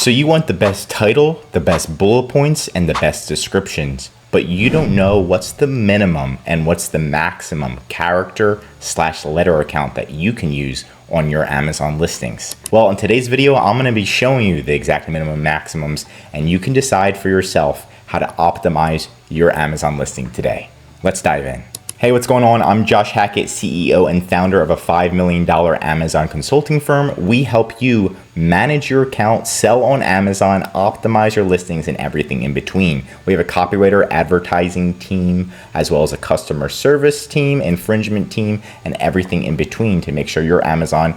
So you want the best title, the best bullet points, and the best descriptions, but you don't know what's the minimum and what's the maximum character/letter count that you can use on your Amazon listings. Well, in today's video, I'm gonna be showing you the exact minimum maximums, and you can decide for yourself how to optimize your Amazon listing today. Let's dive in. Hey, what's going on? I'm Josh Hackett, CEO and founder of a $5 million Amazon consulting firm. We help you manage your account, sell on Amazon, optimize your listings, and everything in between. We have a copywriter, advertising team, as well as a customer service team, infringement team, and everything in between to make sure your Amazon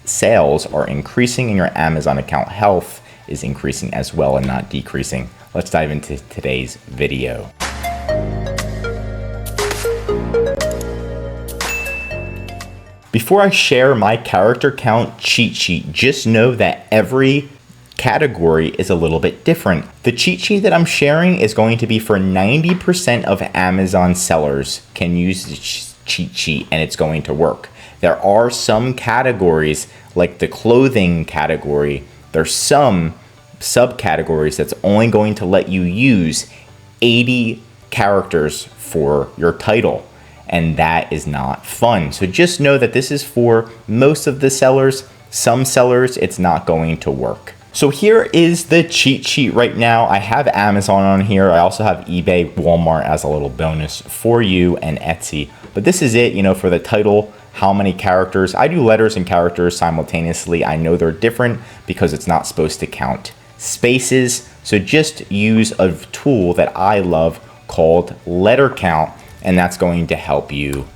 sales are increasing and your Amazon account health is increasing as well and not decreasing. Let's dive into today's video. Before I share my character count cheat sheet, just know that every category is a little bit different. The cheat sheet that I'm sharing is going to be for 90% of Amazon sellers can use this cheat sheet and it's going to work. There are some categories like the clothing category. There's some subcategories that's only going to let you use 80 characters for your title. And that is not fun. So just know that this is for most of the sellers. Some sellers, it's not going to work. So here is the cheat sheet right now. I have Amazon on here. I also have eBay, Walmart as a little bonus for you, and Etsy. But this is it, for the title, how many characters. I do letters and characters simultaneously. I know they're different because it's not supposed to count spaces. So just use a tool that I love called letter count. And that's going to help you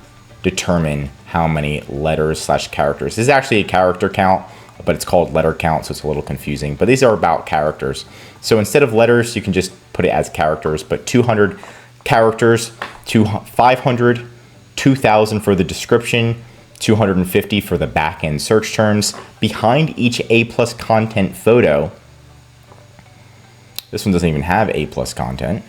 determine how many letters/characters. This is actually a character count, but it's called letter count, so it's a little confusing. But these are about characters. So instead of letters, you can just put it as characters, but 200 characters, 500, 2,000 for the description, 250 for the backend search terms. Behind each A+ content photo, this one doesn't even have A+ content.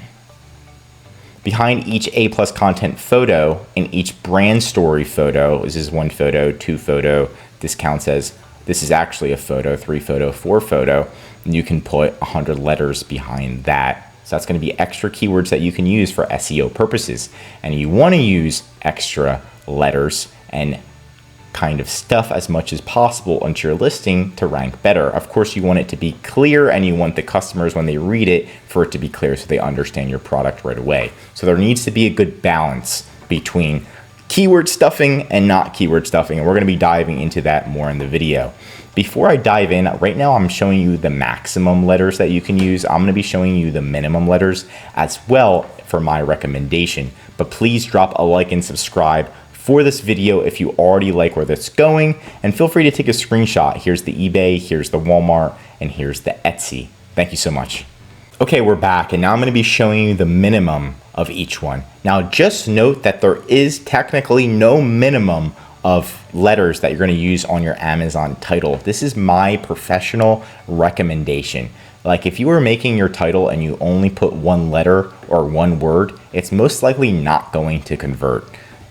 Behind each A+ content photo and each brand story photo, this is 1 photo, 2 photo, this counts as, this is actually a photo, 3 photo, 4 photo, and you can put 100 letters behind that. So that's gonna be extra keywords that you can use for SEO purposes. And you wanna use extra letters and kind of stuff as much as possible onto your listing to rank better. Of course, you want it to be clear and you want the customers, when they read it, for it to be clear so they understand your product right away. So there needs to be a good balance between keyword stuffing and not keyword stuffing, and we're gonna be diving into that more in the video. Before I dive in, right now I'm showing you the maximum letters that you can use. I'm gonna be showing you the minimum letters as well for my recommendation, but please drop a like and subscribe for this video if you already like where that's going, and feel free to take a screenshot. Here's the eBay, here's the Walmart, and here's the Etsy. Thank you so much. Okay, we're back, and now I'm gonna be showing you the minimum of each one. Now, just note that there is technically no minimum of letters that you're gonna use on your Amazon title. This is my professional recommendation. Like if you were making your title and you only put 1 letter or 1 word, it's most likely not going to convert.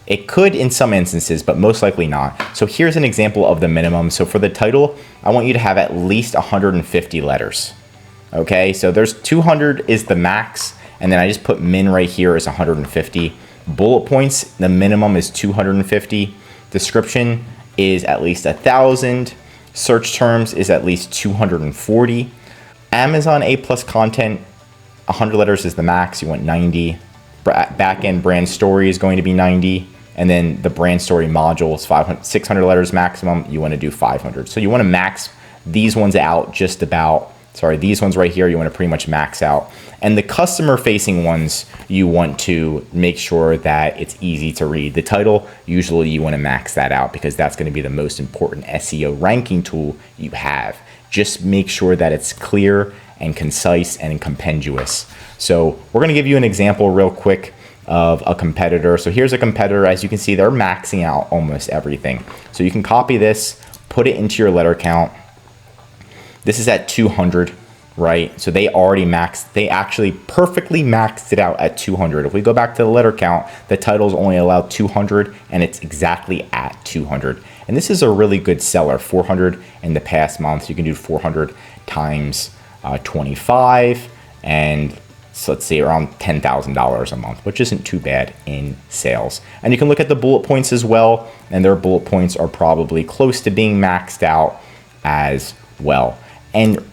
It could in some instances, but most likely not. So here's an example of the minimum. So for the title, I want you to have at least 150 letters. Okay, so there's 200 is the max, and then I just put min right here is 150. Bullet points, the minimum is 250. Description is at least 1,000. Search terms is at least 240. Amazon A+ content, 100 letters is the max, you want 90. Backend brand story is going to be 90. And then the brand story module is 600 letters maximum. You want to do 500. So you want to max these ones out just about, these ones right here, you want to pretty much max out. And the customer facing ones, you want to make sure that it's easy to read. The title, usually you want to max that out because that's going to be the most important SEO ranking tool you have. Just make sure that it's clear and concise and compendious. So we're going to give you an example real quick of a competitor. So here's a competitor. As you can see, they're maxing out almost everything. So you can copy this, put it into your letter count. This is at 200, right? So they already maxed, they actually perfectly maxed it out at 200. If we go back to the letter count, the title's only allowed 200 and it's exactly at 200. And this is a really good seller, 400 in the past month. You can do 400 times 25, and so let's say around $10,000 a month, which isn't too bad in sales. And you can look at the bullet points as well, and their bullet points are probably close to being maxed out as well. And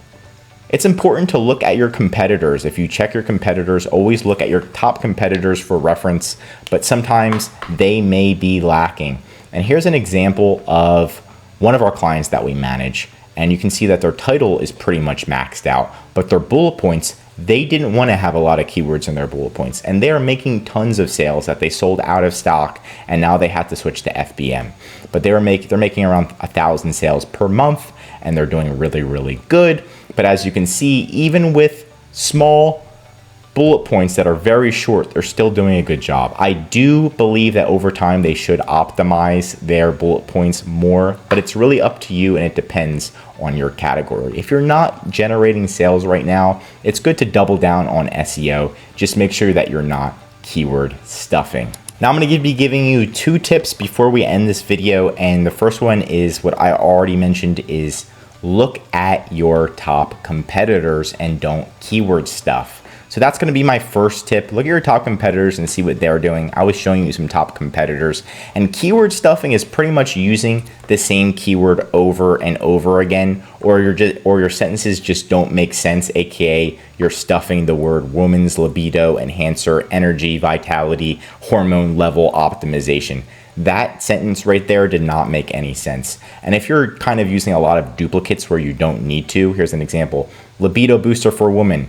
it's important to look at your competitors. If you check your competitors, always look at your top competitors for reference, but sometimes they may be lacking. And here's an example of one of our clients that we manage. And you can see that their title is pretty much maxed out, but their bullet points, they didn't want to have a lot of keywords in their bullet points, and they are making tons of sales that they sold out of stock, and now they have to switch to FBM. But they're making around 1,000 sales per month, and they're doing really, really good. But as you can see, even with small bullet points that are very short, they're still doing a good job. I do believe that over time they should optimize their bullet points more, but it's really up to you and it depends on your category. If you're not generating sales right now, it's good to double down on SEO. Just make sure that you're not keyword stuffing. Now I'm going to be giving you 2 tips before we end this video, and the first one is what I already mentioned, is look at your top competitors and don't keyword stuff. So that's going to be my first tip. Look at your top competitors and see what they're doing. I was showing you some top competitors, and keyword stuffing is pretty much using the same keyword over and over again, or your sentences just don't make sense, aka you're stuffing the word woman's libido enhancer, energy, vitality, hormone level optimization. That sentence right there did not make any sense. And if you're kind of using a lot of duplicates where you don't need to, here's an example. Libido booster for woman.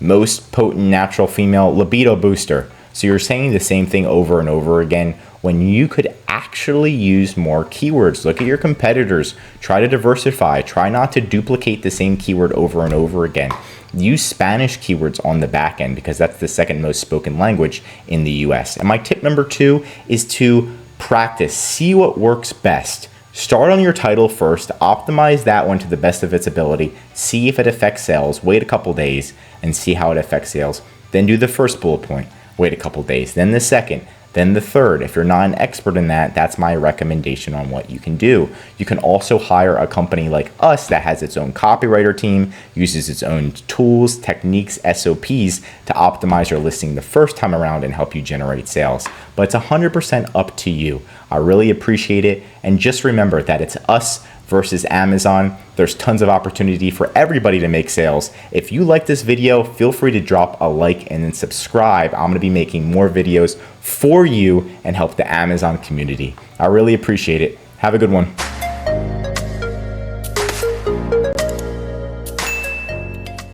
Most potent natural female libido booster. So you're saying the same thing over and over again when you could actually use more keywords. Look at your competitors. Try to diversify. Try not to duplicate the same keyword over and over again. Use Spanish keywords on the back end because that's the second most spoken language in the US. And my tip number 2 is to practice. See what works best. Start on your title first, optimize that one to the best of its ability, see if it affects sales, wait a couple days and see how it affects sales. Then do the first bullet point, wait a couple days, then the second, then the third. If you're not an expert in that, that's my recommendation on what you can do. You can also hire a company like us that has its own copywriter team, uses its own tools, techniques, SOPs to optimize your listing the first time around and help you generate sales. But it's 100% up to you. I really appreciate it. And just remember that it's us versus Amazon. There's tons of opportunity for everybody to make sales. If you like this video, feel free to drop a like and then subscribe. I'm going to be making more videos for you and help the Amazon community. I really appreciate it. Have a good one.